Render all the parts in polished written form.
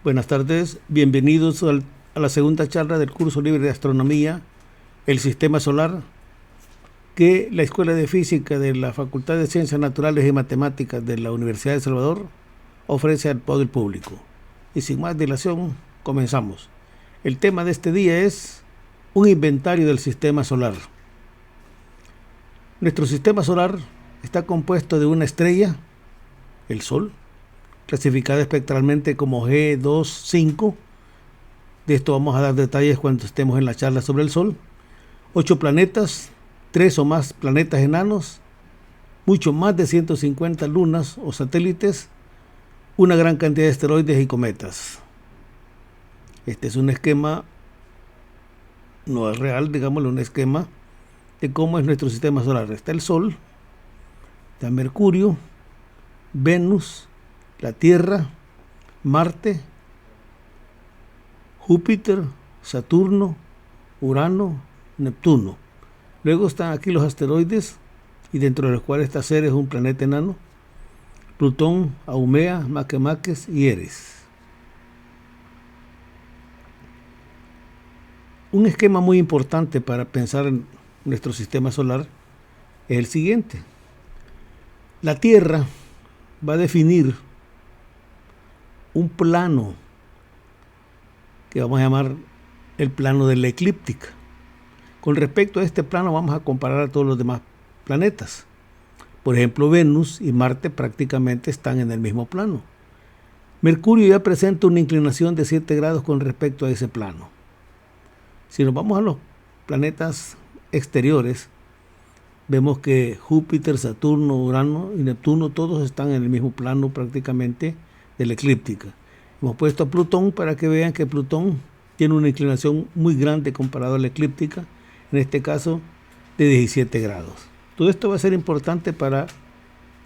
Buenas tardes, bienvenidos a la segunda charla del curso libre de astronomía, el sistema solar, que la Escuela de Física de la Facultad de Ciencias Naturales y Matemáticas de la Universidad de El Salvador ofrece al poder público. Y sin más dilación, comenzamos. El tema de este día es un inventario del sistema solar. Nuestro sistema solar está compuesto de una estrella, el Sol, clasificada espectralmente como G25. De esto vamos a dar detalles cuando estemos en la charla sobre el Sol. 8 planetas, 3 o más planetas enanos, mucho más de 150 lunas o satélites, una gran cantidad de asteroides y cometas. Este es un esquema, no es real, digámoslo, un esquema de cómo es nuestro sistema solar. Está el Sol, está Mercurio, Venus, la Tierra, Marte, Júpiter, Saturno, Urano, Neptuno. Luego están aquí los asteroides, y dentro de los cuales está Ceres, un planeta enano, Plutón, Haumea, Makemake y Eris. Un esquema muy importante para pensar en nuestro sistema solar es el siguiente. La Tierra va a definir un plano que vamos a llamar el plano de la eclíptica. Con respecto a este plano vamos a comparar a todos los demás planetas. Por ejemplo, Venus y Marte prácticamente están en el mismo plano. Mercurio ya presenta una inclinación de 7 grados con respecto a ese plano. Si nos vamos a los planetas exteriores, vemos que Júpiter, Saturno, Urano y Neptuno todos están en el mismo plano prácticamente de la eclíptica. Hemos puesto a Plutón para que vean que Plutón tiene una inclinación muy grande comparado a la eclíptica, en este caso de 17 grados. Todo esto va a ser importante para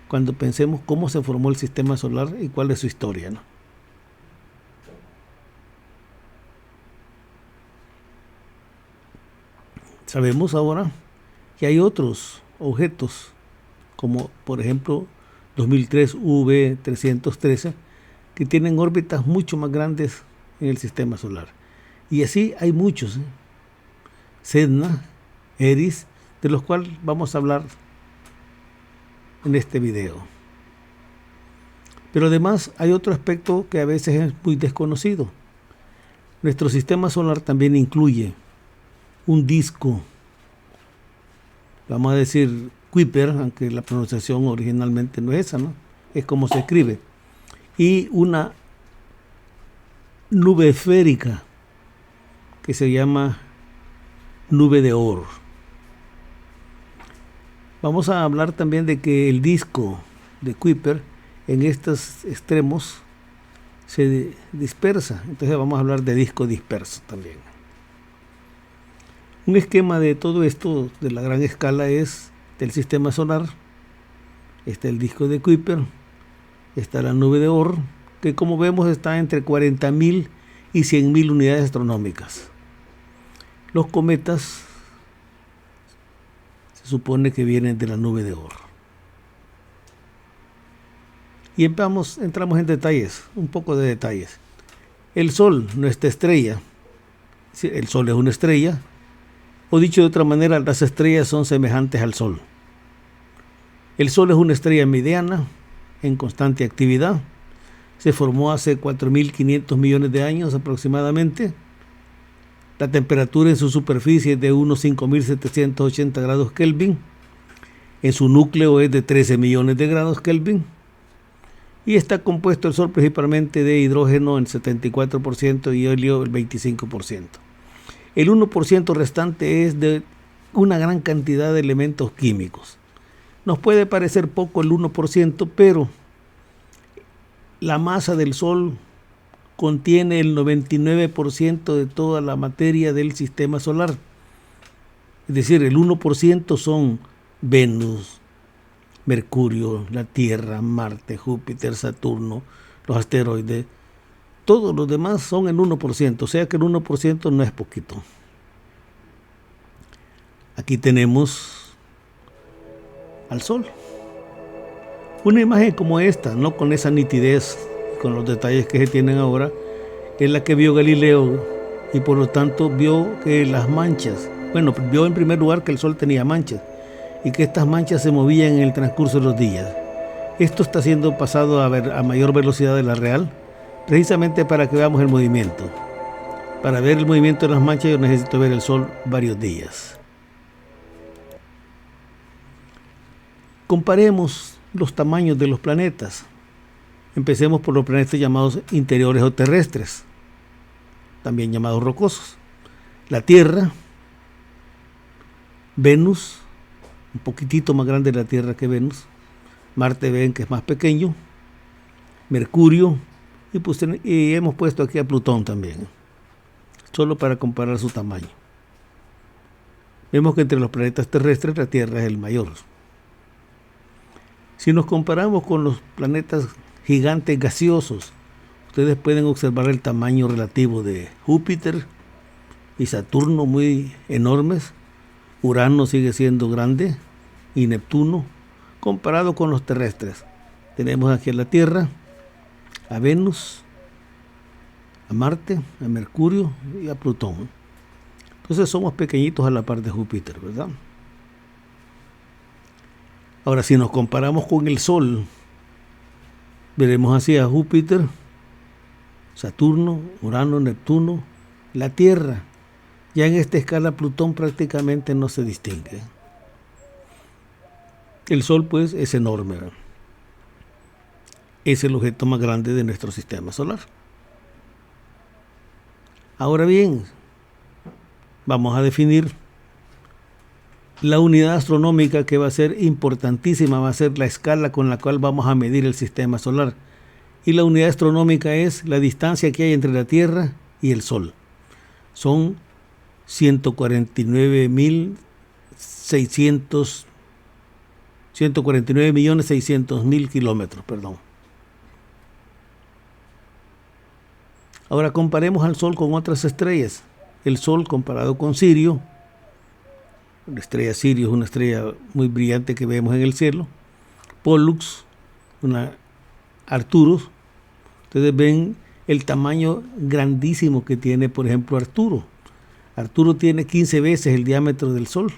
cuando pensemos cómo se formó el sistema solar y cuál es su historia, ¿no? Sabemos ahora que hay otros objetos, como por ejemplo 2003 V313, que tienen órbitas mucho más grandes en el sistema solar. Y así hay muchos, Sedna, Eris, de los cuales vamos a hablar en este video. Pero además hay otro aspecto que a veces es muy desconocido. Nuestro sistema solar también incluye un disco, vamos a decir Kuiper, aunque la pronunciación originalmente no es esa, ¿no? Es como se escribe, y una nube esférica que se llama nube de Oort. Vamos a hablar también de que el disco de Kuiper en estos extremos se dispersa, entonces vamos a hablar de disco disperso también. Un esquema de todo esto de la gran escala es del sistema solar. Está el disco de Kuiper, está la nube de Oort, que como vemos está entre 40.000 y 100.000 unidades astronómicas. Los cometas se supone que vienen de la nube de Oort. Y entramos en detalles, un poco de detalles. El Sol, nuestra estrella, el Sol es una estrella, o dicho de otra manera, las estrellas son semejantes al Sol. El Sol es una estrella mediana, en constante actividad. Se formó hace 4.500 millones de años aproximadamente. La temperatura en su superficie es de unos 5.780 grados Kelvin. En su núcleo es de 13 millones de grados Kelvin. Y está compuesto el Sol principalmente de hidrógeno en 74% y helio el 25%. El 1% restante es de una gran cantidad de elementos químicos. Nos puede parecer poco el 1%, pero la masa del Sol contiene el 99% de toda la materia del sistema solar. Es decir, el 1% son Venus, Mercurio, la Tierra, Marte, Júpiter, Saturno, los asteroides. Todos los demás son el 1%, o sea que el 1% no es poquito. Aquí tenemos al Sol. Una imagen como esta, no con esa nitidez, con los detalles que se tienen ahora, es la que vio Galileo y por lo tanto vio que las manchas, bueno, vio en primer lugar que el Sol tenía manchas y que estas manchas se movían en el transcurso de los días. Esto está siendo pasado a mayor velocidad de la real, precisamente para que veamos el movimiento. Para ver el movimiento de las manchas yo necesito ver el Sol varios días. Comparemos los tamaños de los planetas. Empecemos por los planetas llamados interiores o terrestres, también llamados rocosos. La Tierra, Venus, un poquitito más grande la Tierra que Venus, Marte ven que es más pequeño, Mercurio y hemos puesto aquí a Plutón también, solo para comparar su tamaño. Vemos que entre los planetas terrestres la Tierra es el mayor. Si nos comparamos con los planetas gigantes gaseosos, ustedes pueden observar el tamaño relativo de Júpiter y Saturno, muy enormes. Urano sigue siendo grande y Neptuno, comparado con los terrestres. Tenemos aquí a la Tierra, a Venus, a Marte, a Mercurio y a Plutón. Entonces somos pequeñitos a la par de Júpiter, ¿verdad? Ahora, si nos comparamos con el Sol, veremos así a Júpiter, Saturno, Urano, Neptuno, la Tierra. Ya en esta escala Plutón prácticamente no se distingue. El Sol pues es enorme, ¿verdad? Es el objeto más grande de nuestro sistema solar. Ahora bien, vamos a definir la unidad astronómica que va a ser importantísima, va a ser la escala con la cual vamos a medir el sistema solar. Y la unidad astronómica es la distancia que hay entre la Tierra y el Sol. Son 149.600.000 kilómetros, perdón. Ahora comparemos al Sol con otras estrellas. El Sol comparado con Sirio, la estrella Sirio es una estrella muy brillante que vemos en el cielo. Pollux, Arcturus. Ustedes ven el tamaño grandísimo que tiene, por ejemplo, Arturo. Arturo tiene 15 veces el diámetro del Sol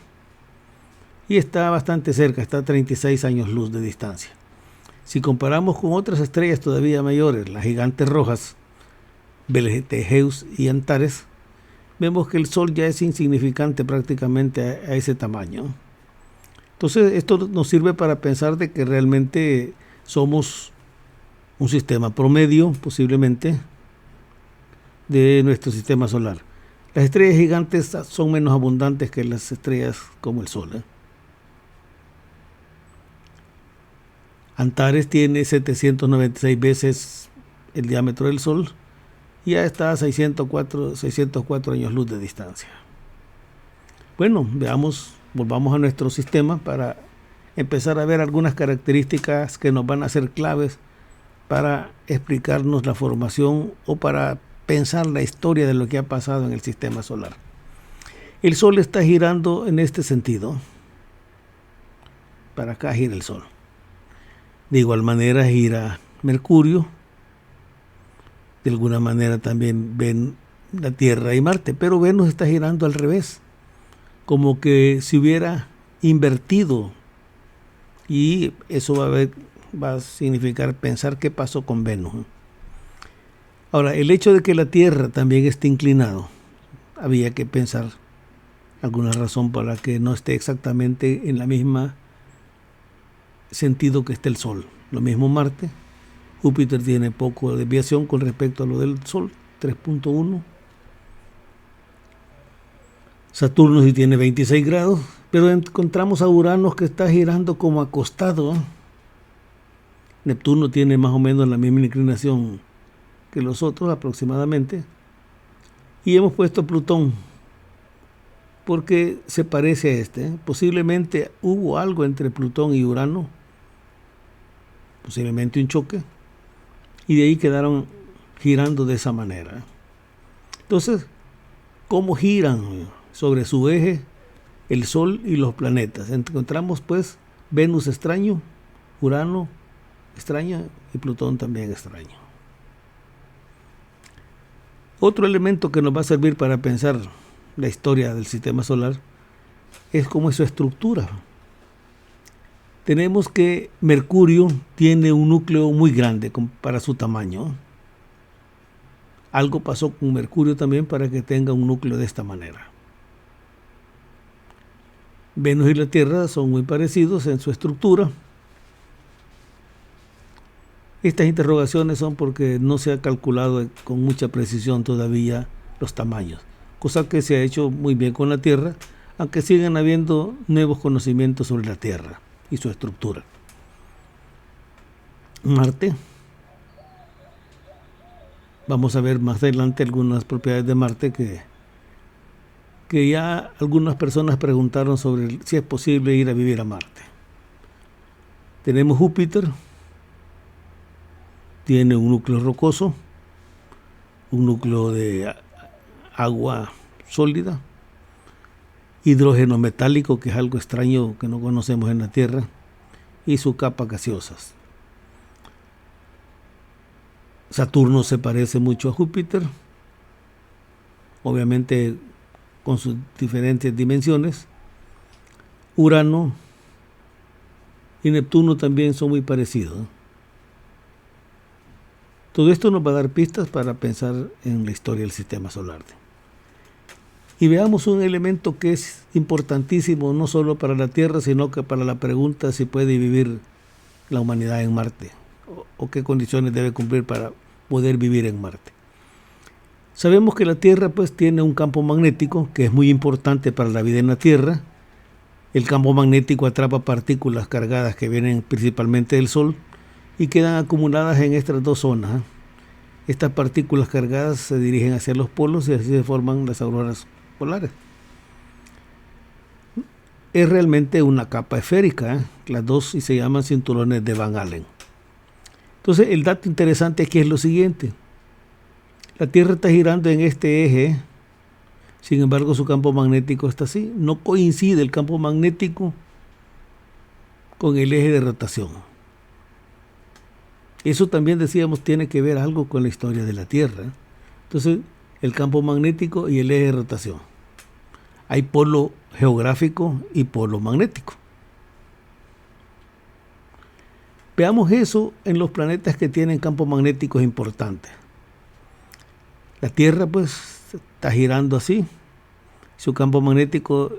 y está bastante cerca, está a 36 años luz de distancia. Si comparamos con otras estrellas todavía mayores, las gigantes rojas, Betelgeuse y Antares, vemos que el Sol ya es insignificante prácticamente a ese tamaño. Entonces esto nos sirve para pensar de que realmente somos un sistema promedio, posiblemente, de nuestro sistema solar. Las estrellas gigantes son menos abundantes que las estrellas como el Sol. Antares tiene 796 veces el diámetro del Sol y ya está a 604 años luz de distancia. Bueno, volvamos a nuestro sistema para empezar a ver algunas características que nos van a ser claves para explicarnos la formación o para pensar la historia de lo que ha pasado en el sistema solar. El Sol está girando en este sentido. Para acá gira el Sol. De igual manera gira Mercurio. De alguna manera también ven la Tierra y Marte, pero Venus está girando al revés, como que se hubiera invertido, y eso va a significar pensar qué pasó con Venus. Ahora, el hecho de que la Tierra también esté inclinado, había que pensar alguna razón para que no esté exactamente en la misma sentido que esté el Sol. Lo mismo Marte. Júpiter tiene poco desviación con respecto a lo del Sol, 3.1. Saturno sí tiene 26 grados, pero encontramos a Urano que está girando como acostado. Neptuno tiene más o menos la misma inclinación que los otros aproximadamente. Y hemos puesto Plutón porque se parece a este. Posiblemente hubo algo entre Plutón y Urano, posiblemente un choque, y de ahí quedaron girando de esa manera. Entonces, ¿cómo giran sobre su eje el Sol y los planetas? Encontramos pues Venus extraño, Urano extraña y Plutón también extraño. Otro elemento que nos va a servir para pensar la historia del sistema solar es cómo es su estructura. Tenemos que Mercurio tiene un núcleo muy grande para su tamaño. Algo pasó con Mercurio también para que tenga un núcleo de esta manera. Venus y la Tierra son muy parecidos en su estructura. Estas interrogaciones son porque no se ha calculado con mucha precisión todavía los tamaños, cosa que se ha hecho muy bien con la Tierra, aunque sigan habiendo nuevos conocimientos sobre la Tierra y su estructura. Marte. Vamos a ver más adelante algunas propiedades de Marte que ya algunas personas preguntaron sobre si es posible ir a vivir a Marte. Tenemos Júpiter. Tiene un núcleo rocoso, un núcleo de agua sólida, hidrógeno metálico, que es algo extraño que no conocemos en la Tierra, y sus capas gaseosas. Saturno se parece mucho a Júpiter, obviamente con sus diferentes dimensiones. Urano y Neptuno también son muy parecidos. Todo esto nos va a dar pistas para pensar en la historia del sistema solar. Y veamos un elemento que es importantísimo no solo para la Tierra, sino que para la pregunta si puede vivir la humanidad en Marte o qué condiciones debe cumplir para poder vivir en Marte. Sabemos que la Tierra pues tiene un campo magnético que es muy importante para la vida en la Tierra. El campo magnético atrapa partículas cargadas que vienen principalmente del Sol y quedan acumuladas en estas dos zonas. Estas partículas cargadas se dirigen hacia los polos y así se forman las auroras polares. Es realmente una capa esférica, las dos, y se llaman cinturones de Van Allen. Entonces el dato interesante aquí es lo siguiente: la Tierra está girando en este eje, sin embargo su campo magnético está así, no coincide el campo magnético con el eje de rotación. Eso también decíamos tiene que ver algo con la historia de la Tierra. Entonces, el campo magnético y el eje de rotación. Hay polo geográfico y polo magnético. Veamos eso en los planetas que tienen campos magnéticos importantes. La Tierra pues está girando así. Su campo magnético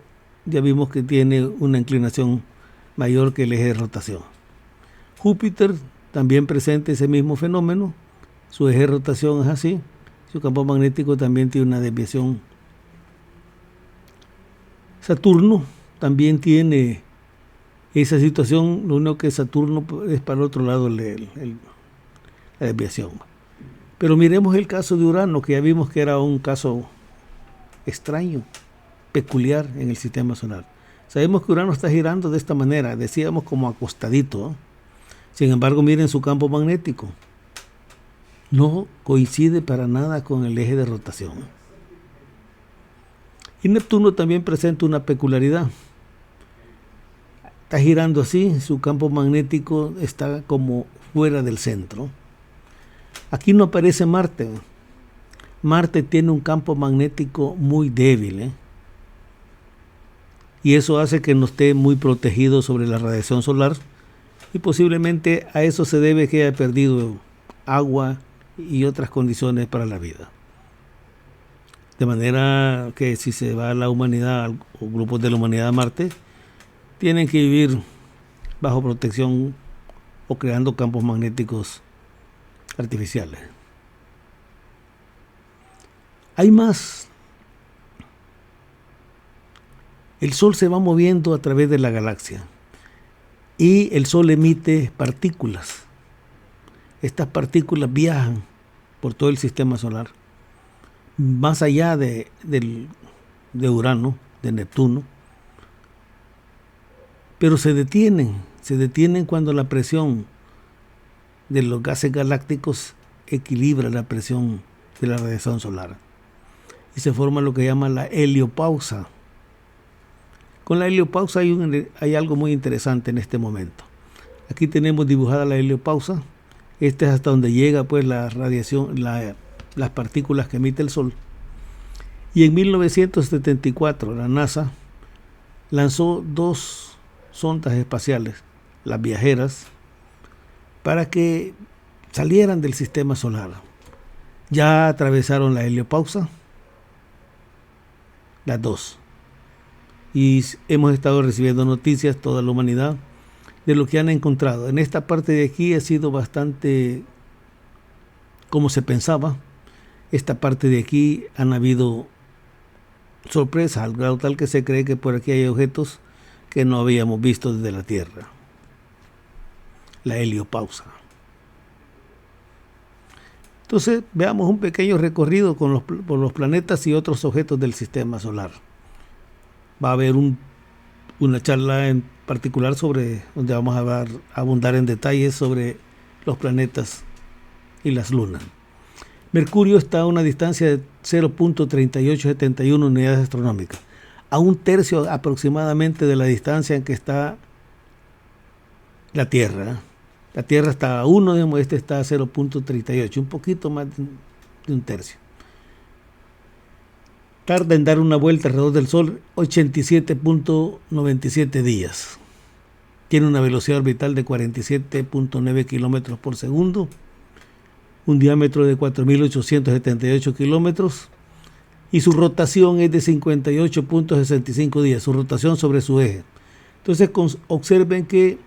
ya vimos que tiene una inclinación mayor que el eje de rotación. Júpiter también presenta ese mismo fenómeno, su eje de rotación es así, su campo magnético también tiene una desviación. Saturno también tiene esa situación, lo único que Saturno es para el otro lado la desviación. Pero miremos el caso de Urano, que ya vimos que era un caso extraño, peculiar en el sistema solar. Sabemos que Urano está girando de esta manera, decíamos como acostadito, ¿eh? Sin embargo, miren su campo magnético. No coincide para nada con el eje de rotación. Y Neptuno también presenta una peculiaridad. Está girando así, su campo magnético está como fuera del centro. Aquí no aparece Marte. Marte tiene un campo magnético muy débil, ¿eh? Y eso hace que no esté muy protegido sobre la radiación solar. Y posiblemente a eso se debe que haya perdido agua y otras condiciones para la vida. De manera que si se va a la humanidad o grupos de la humanidad a Marte, tienen que vivir bajo protección o creando campos magnéticos artificiales. Hay más. El Sol se va moviendo a través de la galaxia. Y el Sol emite partículas. Estas partículas viajan por todo el sistema solar, más allá de Urano, de Neptuno, pero se detienen cuando la presión de los gases galácticos equilibra la presión de la radiación solar. Y se forma lo que llama la heliopausa. Con la heliopausa hay algo muy interesante en este momento. Aquí tenemos dibujada la heliopausa. Este es hasta donde llega pues la radiación, la las partículas que emite el Sol. Y en 1974 la NASA lanzó 2 sondas espaciales, las viajeras, para que salieran del sistema solar. Ya atravesaron la heliopausa, las 2. Y hemos estado recibiendo noticias, toda la humanidad, de lo que han encontrado. En esta parte de aquí ha sido bastante como se pensaba. Esta parte de aquí han habido sorpresas, al grado tal que se cree que por aquí hay objetos que no habíamos visto desde la Tierra. La heliopausa. Entonces, veamos un pequeño recorrido por los planetas y otros objetos del sistema solar. Va a haber una charla en particular donde vamos a abundar en detalles sobre los planetas y las lunas. Mercurio está a una distancia de 0.3871 unidades astronómicas, a 1/3 aproximadamente de la distancia en que está la Tierra. La Tierra está a 1, este está a 0.38, un poquito más de 1/3. Tarda en dar una vuelta alrededor del Sol 87.97 días. Tiene una velocidad orbital de 47.9 kilómetros por segundo, un diámetro de 4.878 kilómetros y su rotación es de 58.65 días, su rotación sobre su eje. Entonces observen que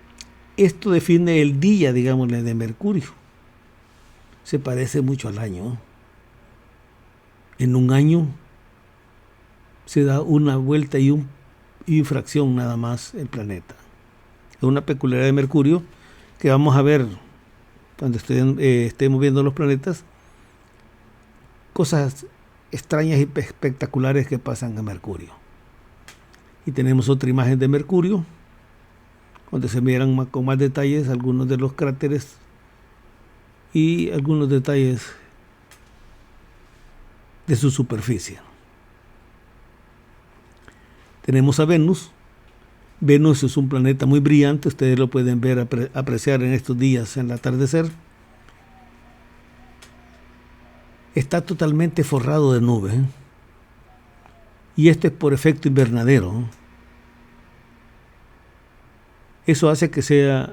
esto define el día, digámosle, de Mercurio. Se parece mucho al año. En un año se da una vuelta y fracción nada más el planeta. Es una peculiaridad de Mercurio que vamos a ver cuando estemos viendo los planetas, cosas extrañas y espectaculares que pasan a Mercurio. Y tenemos otra imagen de Mercurio, donde se miran con más detalles algunos de los cráteres y algunos detalles de su superficie. Tenemos a Venus. Venus es un planeta muy brillante, ustedes lo pueden ver, apreciar en estos días en el atardecer. Está totalmente forrado de nubes, y esto es por efecto invernadero. Eso hace que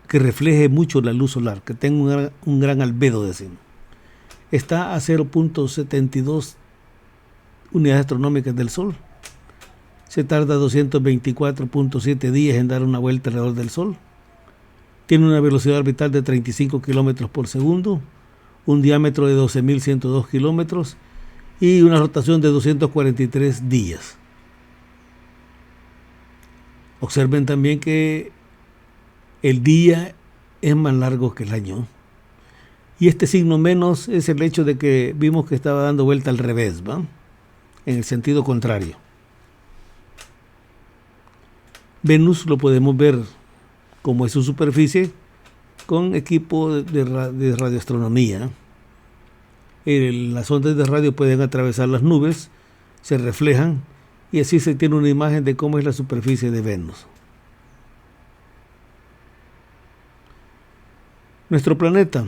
refleje mucho la luz solar, que tenga un gran albedo, decimos. Está a 0.72 unidades astronómicas del Sol. Se tarda 224.7 días en dar una vuelta alrededor del Sol. Tiene una velocidad orbital de 35 kilómetros por segundo, un diámetro de 12.102 kilómetros y una rotación de 243 días. Observen también que el día es más largo que el año. Y este signo menos es el hecho de que vimos que estaba dando vuelta al revés, ¿va? En el sentido contrario. Venus lo podemos ver como es su superficie con equipo de radioastronomía. Las ondas de radio pueden atravesar las nubes, se reflejan y así se tiene una imagen de cómo es la superficie de Venus. Nuestro planeta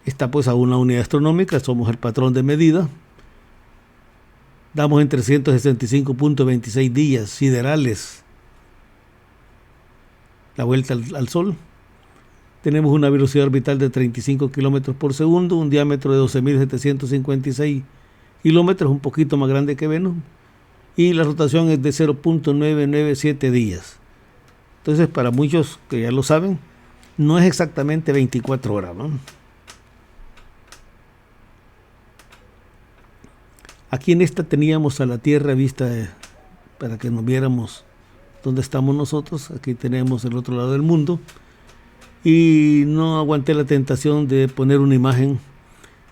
está pues a una unidad astronómica, somos el patrón de medida. Damos en 365.26 días siderales la vuelta al Sol. Tenemos una velocidad orbital de 35 kilómetros por segundo, un diámetro de 12.756 kilómetros, un poquito más grande que Venus, y la rotación es de 0.997 días. Entonces, para muchos que ya lo saben, no es exactamente 24 horas, ¿no? Aquí en esta teníamos a la Tierra vista para que nos viéramos dónde estamos nosotros. Aquí tenemos el otro lado del mundo. Y no aguanté la tentación de poner una imagen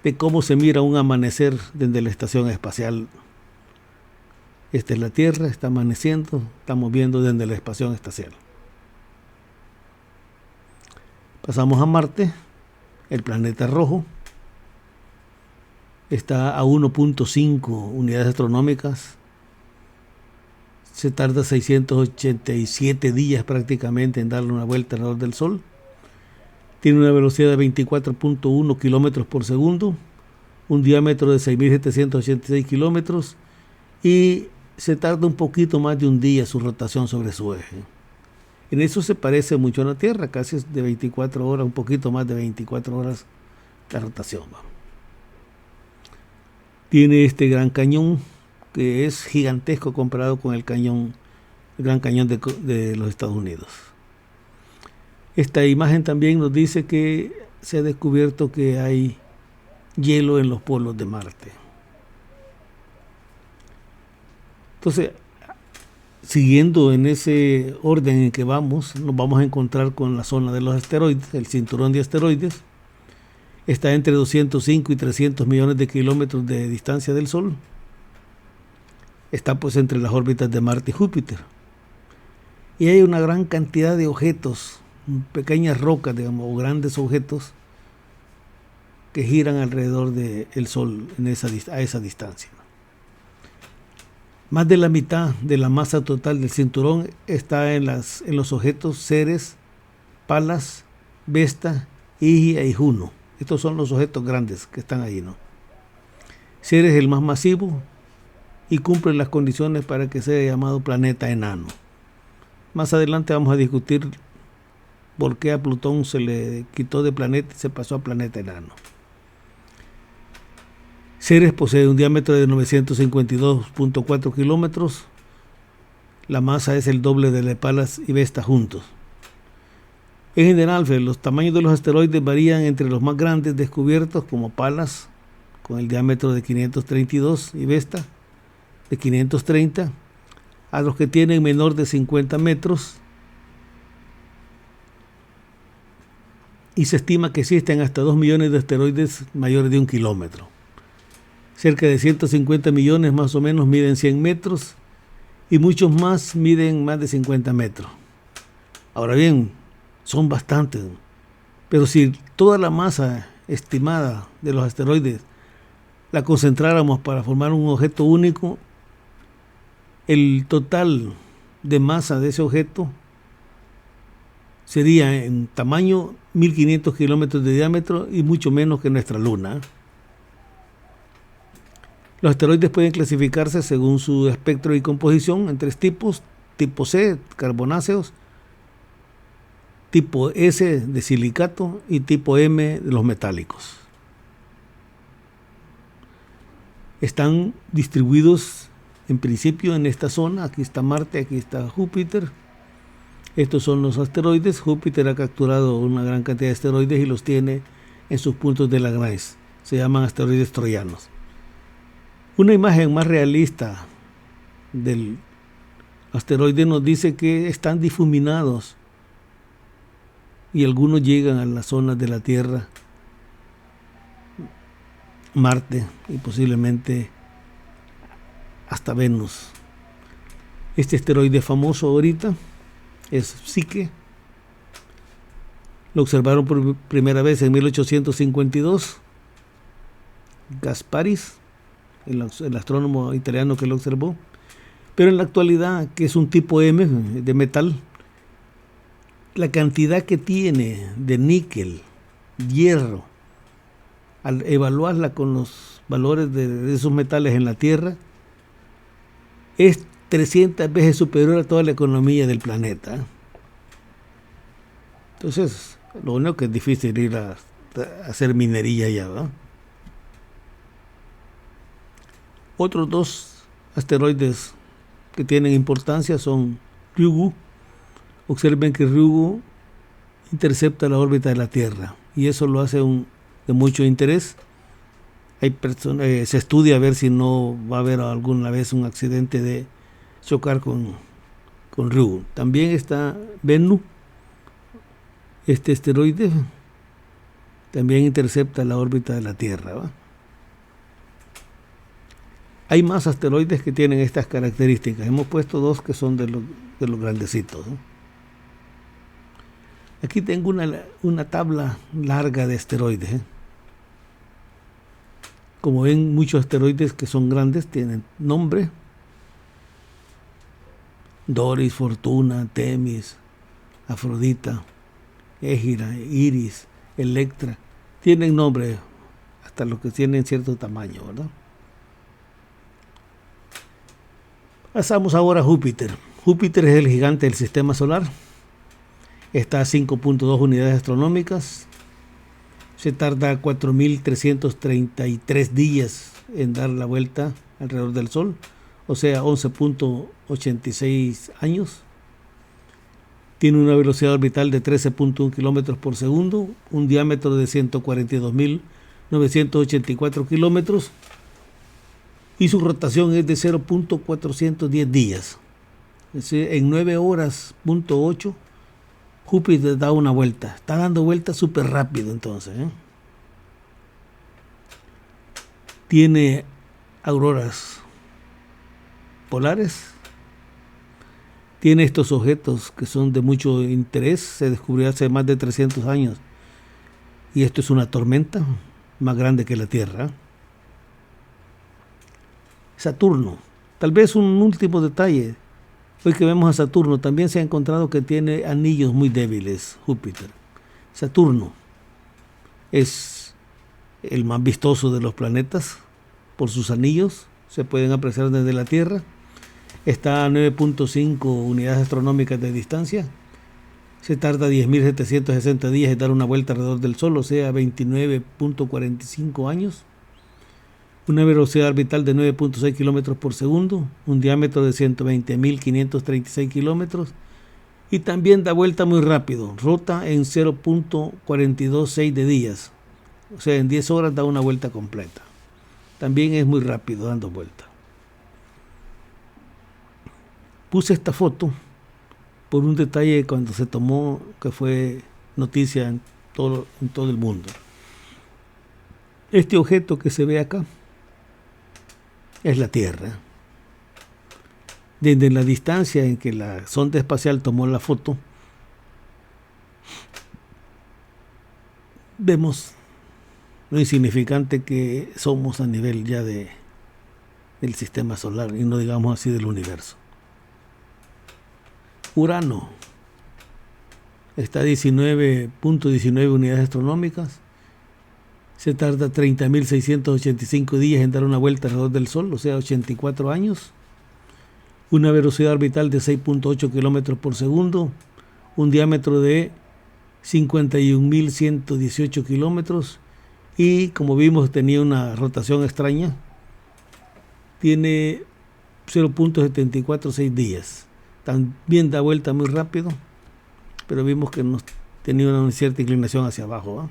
de cómo se mira un amanecer desde la estación espacial. Esta es la Tierra, está amaneciendo, estamos viendo desde la estación espacial. Pasamos a Marte, el planeta rojo. Está a 1.5 unidades astronómicas. Se tarda 687 días prácticamente en darle una vuelta alrededor del Sol. Tiene una velocidad de 24.1 kilómetros por segundo, un diámetro de 6.786 kilómetros y se tarda un poquito más de un día su rotación sobre su eje. En eso se parece mucho a la Tierra, casi es de 24 horas, un poquito más de 24 horas la rotación. Tiene este gran cañón que es gigantesco comparado con el Gran Cañón de los Estados Unidos. Esta imagen también nos dice que se ha descubierto que hay hielo en los polos de Marte. Entonces, siguiendo en ese orden en que vamos, nos vamos a encontrar con la zona de los asteroides, el cinturón de asteroides. Está entre 205 y 300 millones de kilómetros de distancia del Sol. Está pues entre las órbitas de Marte y Júpiter. Y hay una gran cantidad de objetos, pequeñas rocas, digamos, o grandes objetos que giran alrededor del Sol a esa distancia. Más de la mitad de la masa total del cinturón está en los objetos Ceres, Palas, Vesta, Higia y Juno. Estos son los objetos grandes que están ahí, ¿no? Ceres es el más masivo y cumple las condiciones para que sea llamado planeta enano. Más adelante vamos a discutir por qué a Plutón se le quitó de planeta y se pasó a planeta enano. Ceres posee un diámetro de 952.4 kilómetros. La masa es el doble de la de Palas y Vesta juntos. En general, los tamaños de los asteroides varían entre los más grandes descubiertos, como Palas, con el diámetro de 532, y Vesta, de 530, a los que tienen menor de 50 metros. Y se estima que existen hasta 2 millones de asteroides mayores de 1 kilómetro. Cerca de 150 millones más o menos miden 100 metros y muchos más miden más de 50 metros. Ahora bien, son bastantes, pero si toda la masa estimada de los asteroides la concentráramos para formar un objeto único, el total de masa de ese objeto sería en tamaño 1500 kilómetros de diámetro y mucho menos que nuestra Luna. Los asteroides pueden clasificarse según su espectro y composición en 3 tipos: tipo C, carbonáceos, tipo S, de silicato, y tipo M, de los metálicos. Están distribuidos en principio en esta zona. Aquí está Marte, aquí está Júpiter. Estos son los asteroides. Júpiter ha capturado una gran cantidad de asteroides y los tiene en sus puntos de Lagrange. Se llaman asteroides troyanos. Una imagen más realista del asteroide nos dice que están difuminados y algunos llegan a las zonas de la Tierra, Marte y posiblemente hasta Venus. Este asteroide famoso ahorita es Psyche. Lo observaron por primera vez en 1852. Gasparis, el astrónomo italiano que lo observó. Pero en la actualidad, que es un tipo M de metal, la cantidad que tiene de níquel, hierro, al evaluarla con los valores de esos metales en la Tierra, es 300 veces superior a toda la economía del planeta. Entonces, lo único que es difícil ir a hacer minería allá, ¿verdad? Otros 2 asteroides que tienen importancia son Ryugu. Observen que Ryugu intercepta la órbita de la Tierra y eso lo hace de mucho interés. Se estudia a ver si no va a haber alguna vez un accidente de chocar con Ryugu. También está Bennu. Este asteroide también intercepta la órbita de la Tierra, ¿va? Hay más asteroides que tienen estas características. Hemos puesto 2 que son de los grandecitos, ¿no? Aquí tengo una tabla larga de asteroides, ¿eh? Como ven, muchos asteroides que son grandes tienen nombre: Doris, Fortuna, Temis, Afrodita. Égira, Iris, Electra, tienen nombre, hasta los que tienen cierto tamaño, ¿verdad? Pasamos ahora a Júpiter. Júpiter es el gigante del sistema solar. Está a 5.2 unidades astronómicas. Se tarda 4.333 días en dar la vuelta alrededor del Sol, o sea, 11.86 años. Tiene una velocidad orbital de 13.1 kilómetros por segundo, un diámetro de 142.984 kilómetros y su rotación es de 0.410 días. Es decir, en 9 horas.8 Júpiter da una vuelta. Está dando vueltas súper rápido entonces, ¿eh? Tiene auroras polares. Tiene estos objetos que son de mucho interés. Se descubrió hace más de 300 años. Y esto es una tormenta más grande que la Tierra. Saturno. Tal vez un último detalle. Hoy que vemos a Saturno, también se ha encontrado que tiene anillos muy débiles, Júpiter. Saturno es el más vistoso de los planetas por sus anillos, se pueden apreciar desde la Tierra. Está a 9.5 unidades astronómicas de distancia. Se tarda 10.760 días en dar una vuelta alrededor del Sol, o sea, 29.45 años. Una velocidad orbital de 9.6 kilómetros por segundo, un diámetro de 120.536 kilómetros y también da vuelta muy rápido, rota en 0.426 de días, o sea, en 10 horas da una vuelta completa. También es muy rápido dando vuelta. Puse esta foto por un detalle cuando se tomó que fue noticia en todo el mundo. Este objeto que se ve acá es la Tierra. Desde la distancia en que la sonda espacial tomó la foto, vemos lo insignificante que somos a nivel ya del sistema solar, y no digamos así del universo. Urano está a 19.19 unidades astronómicas. Se tarda 30.685 días en dar una vuelta alrededor del Sol, o sea, 84 años. Una velocidad orbital de 6.8 kilómetros por segundo, un diámetro de 51.118 kilómetros y, como vimos, tenía una rotación extraña. Tiene 0.746 días. También da vuelta muy rápido, pero vimos que tenía una cierta inclinación hacia abajo, ¿eh?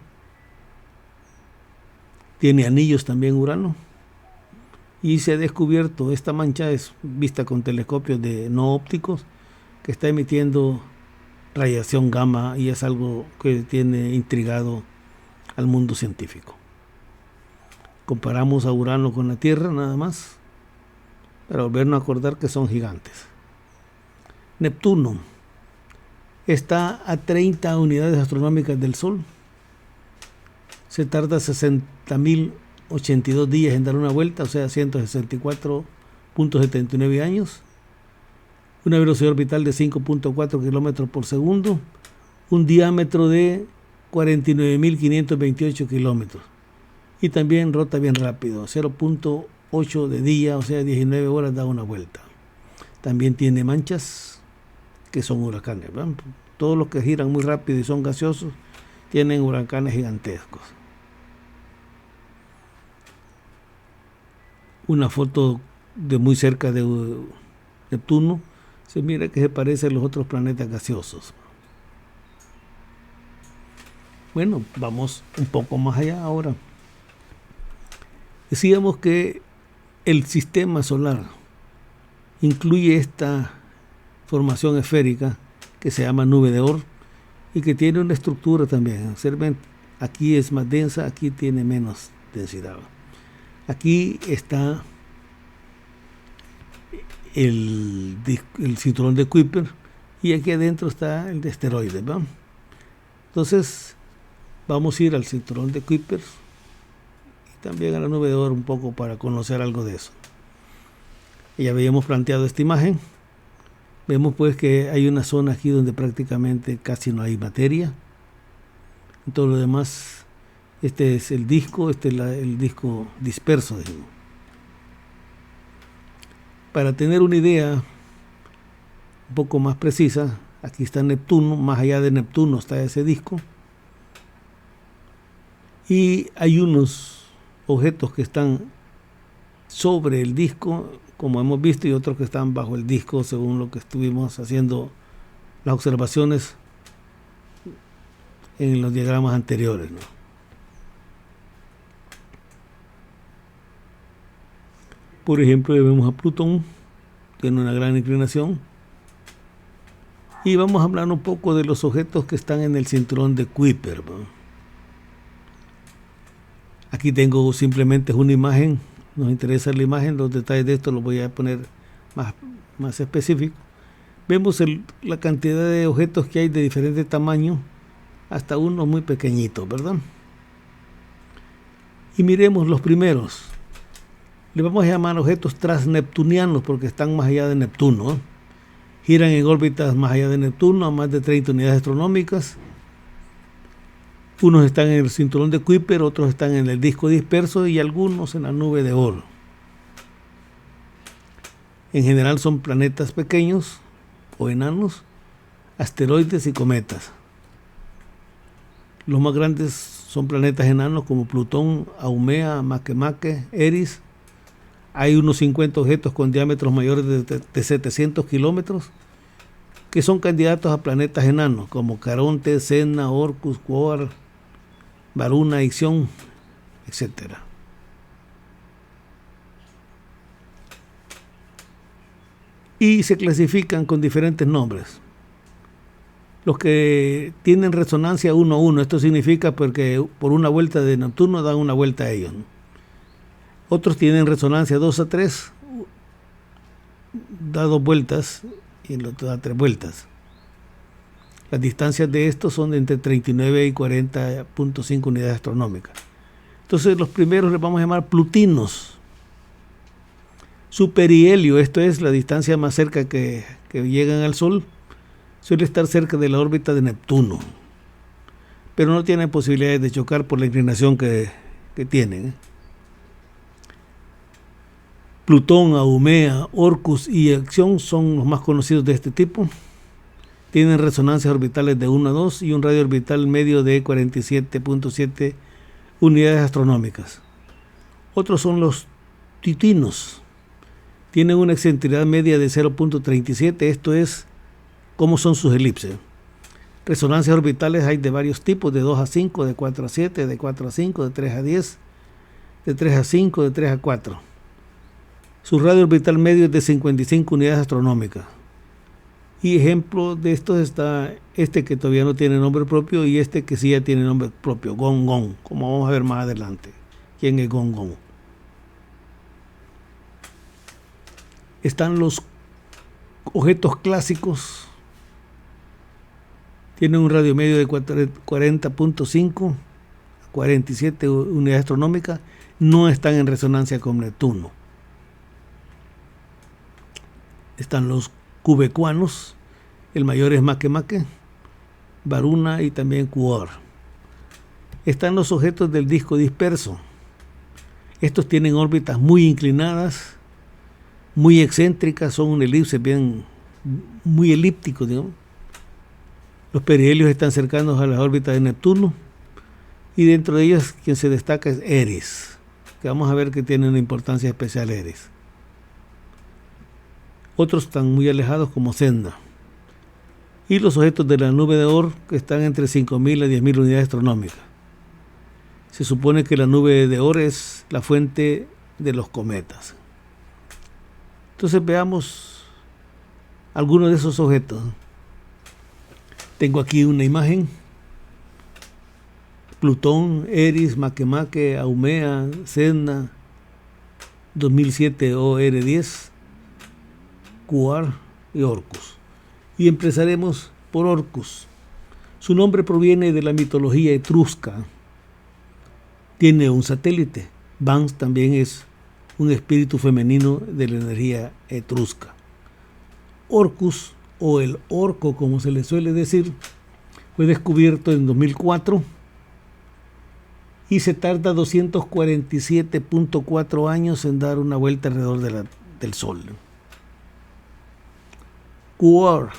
Tiene anillos también Urano. Y se ha descubierto, esta mancha es vista con telescopios no ópticos, que está emitiendo radiación gamma y es algo que tiene intrigado al mundo científico. Comparamos a Urano con la Tierra nada más, para volvernos a acordar que son gigantes. Neptuno está a 30 unidades astronómicas del Sol. Se tarda 60.082 días en dar una vuelta, o sea, 164.79 años. Una velocidad orbital de 5.4 kilómetros por segundo, un diámetro de 49.528 kilómetros. Y también rota bien rápido, 0.8 de día, o sea, 19 horas da una vuelta. También tiene manchas que son huracanes, ¿verdad? Todos los que giran muy rápido y son gaseosos tienen huracanes gigantescos. Una foto de muy cerca de Neptuno, se mira que se parece a los otros planetas gaseosos. Bueno, vamos un poco más allá ahora. Decíamos que el sistema solar incluye esta formación esférica que se llama nube de Oort y que tiene una estructura también. Observen, aquí es más densa, aquí tiene menos densidad. Aquí está el cinturón de Kuiper y aquí adentro está el de asteroides, ¿verdad? Entonces vamos a ir al cinturón de Kuiper y también a la nube de Oort un poco para conocer algo de eso. Ya habíamos planteado esta imagen. Vemos pues que hay una zona aquí donde prácticamente casi no hay materia, En todo lo demás, este es el disco, este es el disco disperso, digamos. Para tener una idea un poco más precisa, aquí está Neptuno, más allá de Neptuno está ese disco, y hay unos objetos que están sobre el disco, como hemos visto, y otros que están bajo el disco, según lo que estuvimos haciendo las observaciones en los diagramas anteriores, ¿no? Por ejemplo, vemos a Plutón, tiene una gran inclinación, y vamos a hablar un poco de los objetos que están en el cinturón de Kuiper, ¿no? Aquí tengo simplemente una imagen, nos interesa la imagen, los detalles de esto los voy a poner más específicos. Vemos la cantidad de objetos que hay de diferente tamaño, hasta unos muy pequeñitos, ¿verdad? Y miremos los primeros. Le vamos a llamar objetos transneptunianos porque están más allá de Neptuno, ¿eh? Giran en órbitas más allá de Neptuno a más de 30 unidades astronómicas. Unos están en el cinturón de Kuiper, otros están en el disco disperso y algunos en la nube de Oort. En general son planetas pequeños o enanos, asteroides y cometas. Los más grandes son planetas enanos como Plutón, Haumea, Makemake, Eris. Hay unos 50 objetos con diámetros mayores de 700 kilómetros que son candidatos a planetas enanos como Caronte, Sedna, Orcus, Quoar, Varuna, Ixión, etc. Y se clasifican con diferentes nombres. Los que tienen resonancia 1 a 1, esto significa porque por una vuelta de Neptuno dan una vuelta a ellos, ¿no? Otros tienen resonancia 2 a 3, da 2 vueltas y el otro da 3 vueltas. Las distancias de estos son de entre 39 y 40.5 unidades astronómicas. Entonces los primeros les vamos a llamar plutinos. Su perihelio, esto es la distancia más cerca que llegan al Sol, suele estar cerca de la órbita de Neptuno, pero no tiene posibilidades de chocar por la inclinación que tienen. Plutón, Haumea, Orcus y Ixión son los más conocidos de este tipo. Tienen resonancias orbitales de 1 a 2 y un radio orbital medio de 47.7 unidades astronómicas. Otros son los titinos. Tienen una excentricidad media de 0.37, esto es cómo son sus elipses. Resonancias orbitales hay de varios tipos, de 2 a 5, de 4 a 7, de 4 a 5, de 3 a 10, de 3 a 5, de 3 a 4. Su radio orbital medio es de 55 unidades astronómicas. Y ejemplo de estos está este que todavía no tiene nombre propio y este que sí ya tiene nombre propio, Gong-Gong, como vamos a ver más adelante. ¿Quién es Gong-Gong? Están los objetos clásicos. Tienen un radio medio de 40.5 a 47 unidades astronómicas. No están en resonancia con Neptuno. Están los cubecuanos, el mayor es Makemake, Varuna y también Quoar. Están los objetos del disco disperso. Estos tienen órbitas muy inclinadas, muy excéntricas, son un elipse bien, muy elíptico, digamos. Los perihelios están cercanos a las órbitas de Neptuno y dentro de ellas quien se destaca es Eris, que vamos a ver que tiene una importancia especial Eris. Otros están muy alejados como Sedna. Y los objetos de la nube de Oort que están entre 5.000 a 10.000 unidades astronómicas. Se supone que la nube de Oort es la fuente de los cometas. Entonces veamos algunos de esos objetos. Tengo aquí una imagen. Plutón, Eris, Makemake, Haumea, Sedna, 2007 OR10, Quoar y Orcus. Y empezaremos por Orcus. Su nombre proviene de la mitología etrusca. Tiene un satélite. Vans también es un espíritu femenino de la energía etrusca. Orcus, o el orco como se le suele decir, fue descubierto en 2004 y se tarda 247.4 años en dar una vuelta alrededor del Sol. Quorn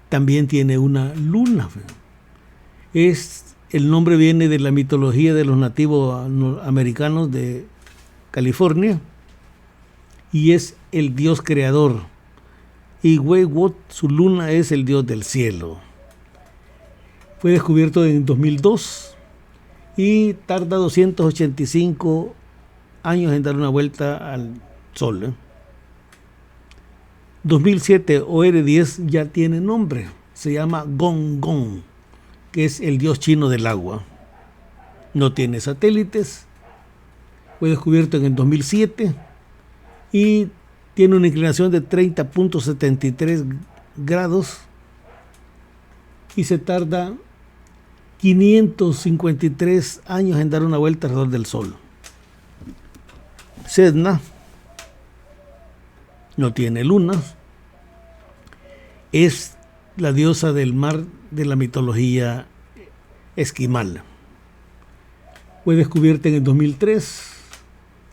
también tiene una luna. El nombre viene de la mitología de los nativos americanos de California y es el dios creador. Y Weywot, su luna, es el dios del cielo. Fue descubierto en 2002 y tarda 285 años en dar una vuelta al Sol. 2007 OR-10 ya tiene nombre, se llama Gong Gong, que es el dios chino del agua. No tiene satélites, fue descubierto en el 2007 y tiene una inclinación de 30.73 grados y se tarda 553 años en dar una vuelta alrededor del Sol. Sedna no tiene luna, es la diosa del mar de la mitología esquimal. Fue descubierta en el 2003,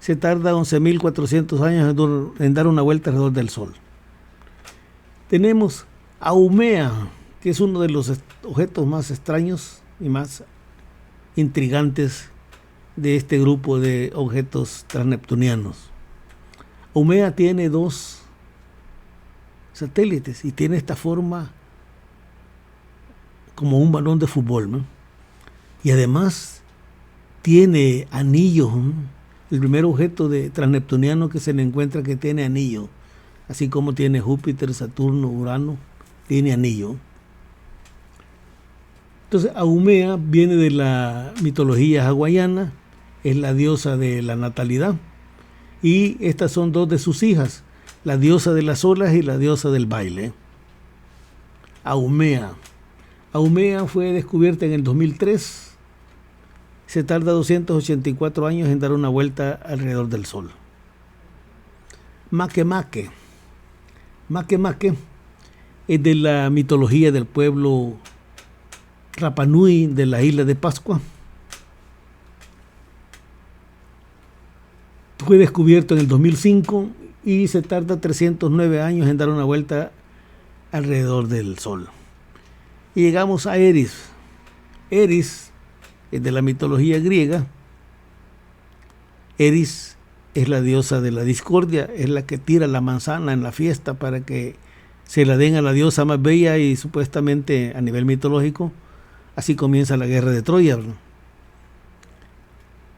se tarda 11.400 años en dar una vuelta alrededor del Sol. Tenemos Haumea, que es uno de los objetos más extraños y más intrigantes de este grupo de objetos transneptunianos. Haumea tiene 2 satélites y tiene esta forma como un balón de fútbol, ¿no? Y además tiene anillos, ¿no? El primer objeto transneptuniano que se le encuentra que tiene anillo, así como tiene Júpiter, Saturno, Urano, tiene anillo. Entonces Haumea viene de la mitología hawaiana, es la diosa de la natalidad. Y estas son 2 de sus hijas, la diosa de las olas y la diosa del baile. Haumea. Haumea fue descubierta en el 2003. Se tarda 284 años en dar una vuelta alrededor del Sol. Makemake. Makemake es de la mitología del pueblo Rapa Nui de la isla de Pascua. Fue descubierto en el 2005 y se tarda 309 años en dar una vuelta alrededor del Sol. Y llegamos a Eris. Eris es de la mitología griega. Eris es la diosa de la discordia, es la que tira la manzana en la fiesta para que se la den a la diosa más bella y supuestamente a nivel mitológico, así comienza la guerra de Troya.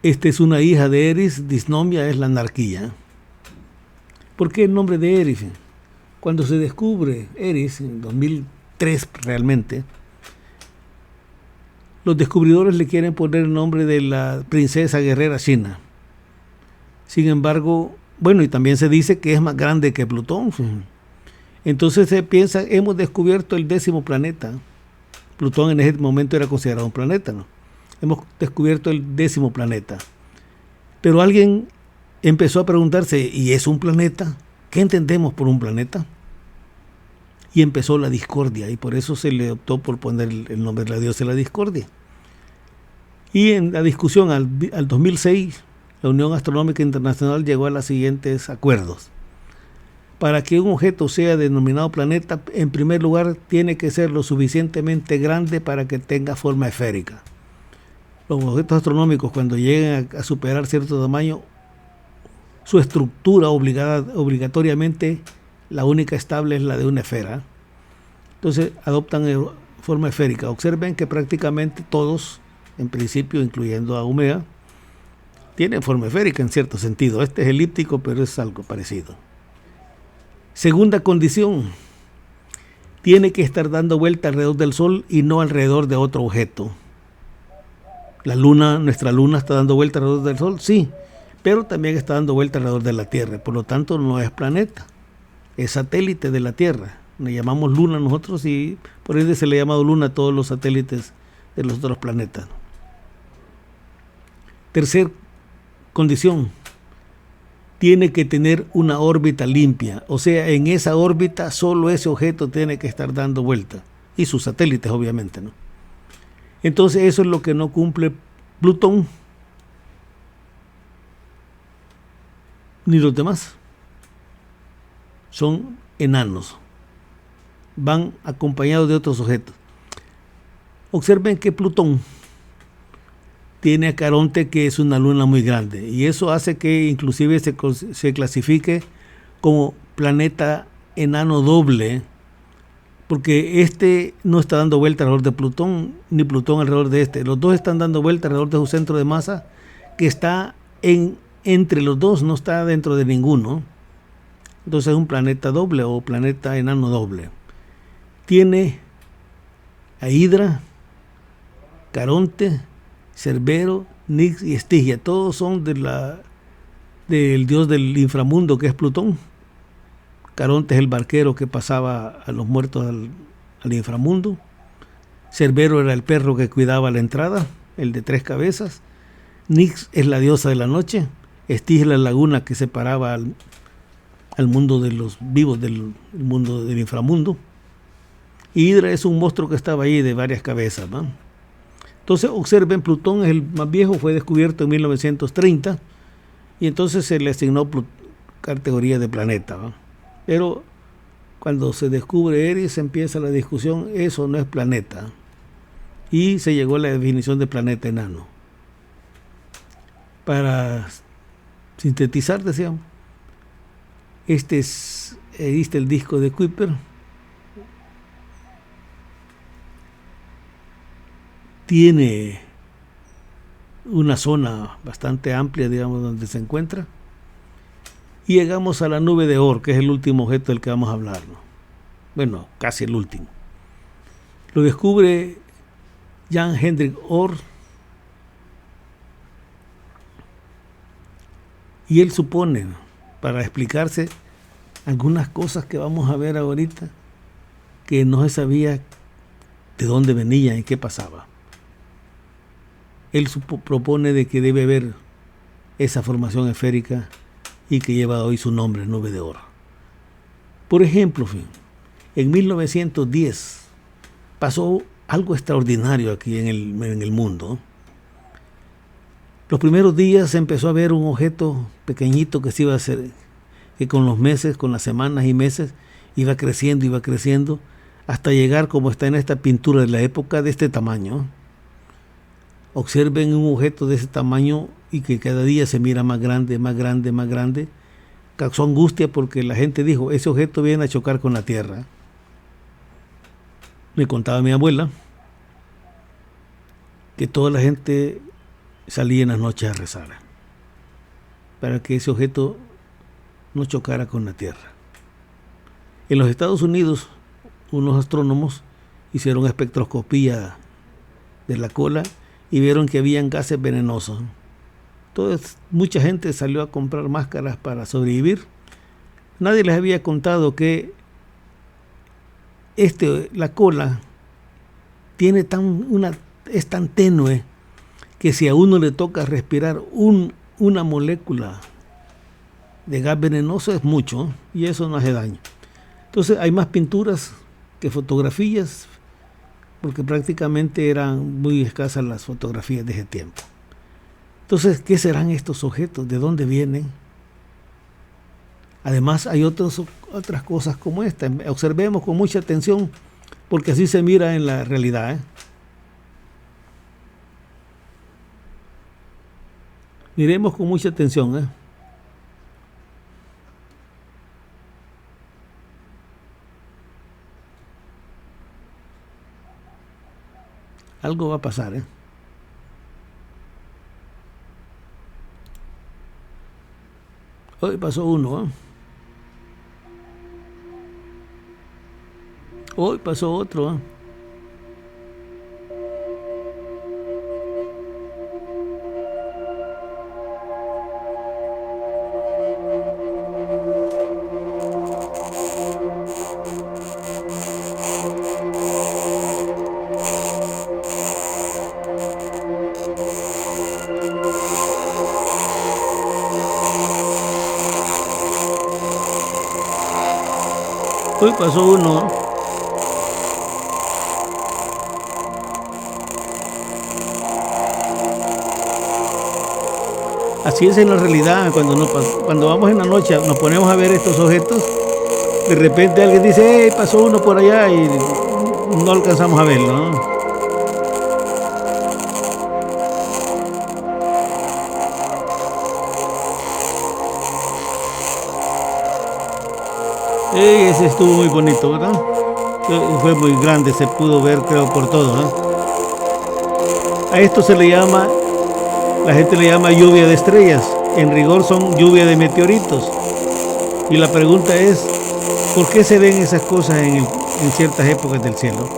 Esta es una hija de Eris, Disnomia es la anarquía. ¿Por qué el nombre de Eris? Cuando se descubre Eris, en 2003 realmente, los descubridores le quieren poner el nombre de la princesa guerrera china. Sin embargo, bueno, y también se dice que es más grande que Plutón. Entonces se piensa, hemos descubierto el 10º planeta. Plutón en ese momento era considerado un planeta, ¿no? Hemos descubierto el 10º planeta. Pero alguien empezó a preguntarse, ¿y es un planeta? ¿Qué entendemos por un planeta? Y empezó la discordia, y por eso se le optó por poner el nombre de la diosa de la discordia. Y en la discusión al 2006, la Unión Astronómica Internacional llegó a los siguientes acuerdos. Para que un objeto sea denominado planeta, en primer lugar, tiene que ser lo suficientemente grande para que tenga forma esférica. Los objetos astronómicos, cuando lleguen a superar cierto tamaño, su estructura obligatoriamente, la única estable es la de una esfera. Entonces adoptan forma esférica. Observen que prácticamente todos, en principio, incluyendo a Haumea, tienen forma esférica en cierto sentido. Este es elíptico, pero es algo parecido. Segunda condición, tiene que estar dando vuelta alrededor del Sol y no alrededor de otro objeto. La Luna, nuestra Luna, está dando vuelta alrededor del Sol, sí, pero también está dando vuelta alrededor de la Tierra. Por lo tanto, no es planeta, es satélite de la Tierra. Le llamamos Luna nosotros y por ende se le ha llamado Luna a todos los satélites de los otros planetas. Tercer condición, tiene que tener una órbita limpia, o sea, en esa órbita solo ese objeto tiene que estar dando vuelta, y sus satélites obviamente, ¿no? Entonces eso es lo que no cumple Plutón ni los demás. Son enanos. Van acompañados de otros objetos. Observen que Plutón tiene a Caronte, que es una luna muy grande, y eso hace que inclusive se clasifique como planeta enano doble, porque este no está dando vuelta alrededor de Plutón, ni Plutón alrededor de este. Los dos están dando vuelta alrededor de su centro de masa, que está entre los dos, no está dentro de ninguno. Entonces es un planeta doble o planeta enano doble. Tiene a Hidra, Caronte, Cerbero, Nix y Estigia. Todos son del dios del inframundo, que es Plutón. Caronte es el barquero que pasaba a los muertos al inframundo. Cerbero era el perro que cuidaba la entrada, el de 3 cabezas. Nix es la diosa de la noche. Estigia es la laguna que separaba al mundo de los vivos del mundo del inframundo. Y Hidra es un monstruo que estaba ahí de varias cabezas, ¿no? Entonces observen, Plutón es el más viejo, fue descubierto en 1930 y entonces se le asignó categoría de planeta, ¿no? Pero cuando se descubre Eris empieza la discusión, eso no es planeta, y se llegó a la definición de planeta enano. Para sintetizar, decíamos, este es el disco de Kuiper. Tiene una zona bastante amplia, digamos, donde se encuentra. Y llegamos a la nube de Oort, que es el último objeto del que vamos a hablar, ¿no? Bueno, casi el último. Lo descubre Jan Hendrik Oort. Y él supone, para explicarse algunas cosas que vamos a ver ahorita, que no se sabía de dónde venía y qué pasaba. Él propone de que debe haber esa formación esférica y que lleva hoy su nombre, nube de Oort. Por ejemplo, en 1910 pasó algo extraordinario aquí en el mundo. Los primeros días se empezó a ver un objeto pequeñito que se iba a hacer, que con los meses, con las semanas y meses, iba creciendo, hasta llegar, como está en esta pintura de la época, de este tamaño. Observen un objeto de ese tamaño y que cada día se mira más grande, más grande, más grande. Causó angustia porque la gente dijo, ese objeto viene a chocar con la Tierra. Me contaba mi abuela que toda la gente salía en las noches a rezar para que ese objeto no chocara con la Tierra. En los Estados Unidos, unos astrónomos hicieron espectroscopía de la cola y vieron que habían gases venenosos. Entonces mucha gente salió a comprar máscaras para sobrevivir. Nadie les había contado que la cola es tan tenue que si a uno le toca respirar una molécula de gas venenoso es mucho, y eso no hace daño. Entonces hay más pinturas que fotografías, porque prácticamente eran muy escasas las fotografías de ese tiempo. Entonces, ¿qué serán estos objetos? ¿De dónde vienen? Además, hay otras cosas como esta. Observemos con mucha atención, porque así se mira en la realidad, ¿eh? Miremos con mucha atención, ¿eh? Algo va a pasar, ¿eh? Hoy pasó uno, ¿eh? Hoy pasó otro, ¿eh? Hoy pasó uno. Así es en la realidad, cuando vamos en la noche, nos ponemos a ver estos objetos, de repente alguien dice, hey, pasó uno por allá y no alcanzamos a verlo, ¿no? Ese estuvo muy bonito, ¿verdad? Fue muy grande, se pudo ver, creo, por todo, ¿no? A esto se le llama, la gente le llama lluvia de estrellas. En rigor son lluvia de meteoritos. Y la pregunta es, ¿por qué se ven esas cosas en ciertas épocas del cielo?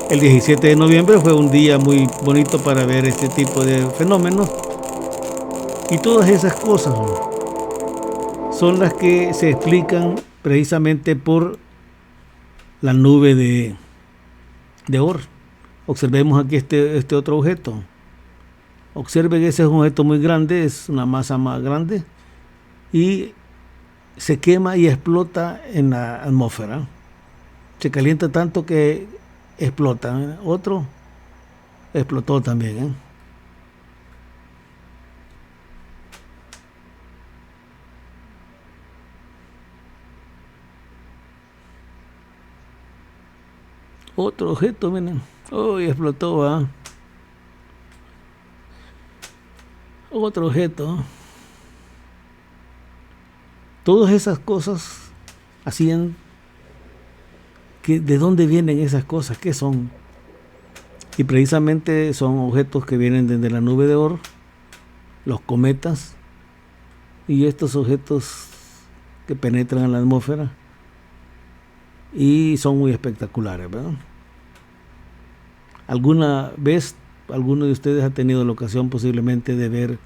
El 17 de noviembre fue un día muy bonito para ver este tipo de fenómenos. Y todas esas cosas son las que se explican precisamente por la nube de Oort. Observemos aquí este otro objeto. Observen, ese es un objeto muy grande, es una masa más grande y se quema y explota en la atmósfera. Se calienta tanto que explota. Otro explotó también, ¿eh? Otro objeto, miren. Uy, explotó, ¿va? Otro objeto. Todas esas cosas hacían que de dónde vienen esas cosas, qué son. Y precisamente son objetos que vienen desde la nube de Oort, los cometas y estos objetos que penetran en la atmósfera y son muy espectaculares, ¿verdad? ¿Alguna vez alguno de ustedes ha tenido la ocasión posiblemente de ver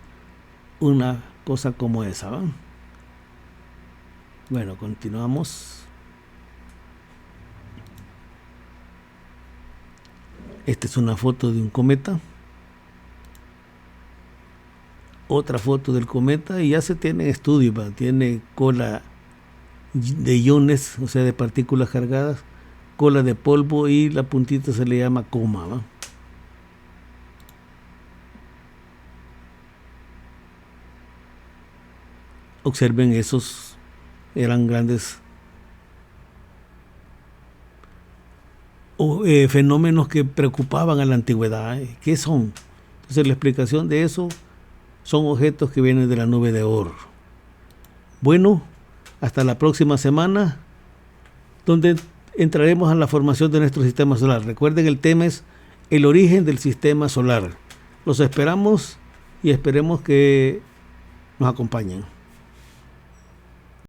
una cosa como esa, ¿verdad? Bueno, continuamos. Esta es una foto de un cometa. Otra foto del cometa y ya se tiene estudios, ¿verdad? Tiene cola de iones, o sea, de partículas cargadas, cola de polvo y la puntita se le llama coma, ¿va? Observen, esos eran grandes fenómenos que preocupaban a la antigüedad. ¿Qué son? Entonces la explicación de eso son objetos que vienen de la nube de Oort. Bueno, hasta la próxima semana, donde entraremos a la formación de nuestro sistema solar. Recuerden, el tema es el origen del sistema solar. Los esperamos y esperemos que nos acompañen.